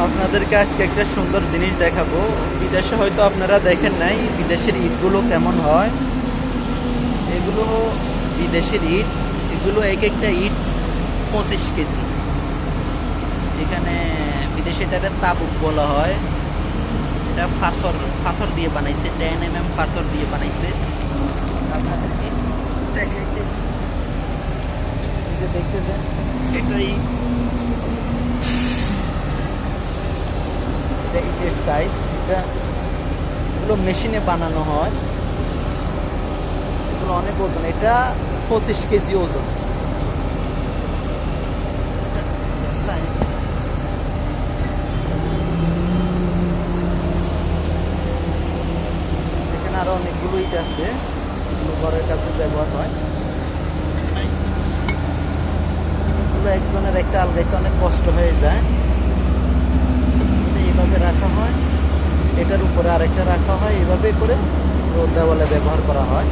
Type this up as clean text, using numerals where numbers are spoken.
আপনাদেরকে আজকে একটা সুন্দর জিনিস দেখাবো। বিদেশে হয়তো আপনারা দেখেন নাই বিদেশের ইটগুলো কেমন হয়। এগুলো বিদেশের ইট, এগুলো এক একটা ইট 25 কেজি। এখানে বিদেশে এটাকে তাবুক বলা হয়। এটা পাথর পাথর দিয়ে বানাইছে, 10 mm পাথর দিয়ে বানাইছে। আপনাদেরকে দেখাইতেছি, এই যে দেখতেছেন এটা ইট, এটা ইটের সাইজ। এটা এগুলো মেশিনে বানানো হয়, এগুলো অনেক ওজন। এটা 25 কেজি ওজন। size। এখানে আরো অনেকগুলো ইট আছে, এগুলো ঘরের কাছে ব্যবহার হয়। এগুলো একজনের একটা আলগাইতে অনেক কষ্ট হয়ে যায়। এটা এইভাবে রাখা হয়, এটার উপরে আরেকটা রাখা হয়, এইভাবে করে দেওয়ালে ব্যবহার করা হয়।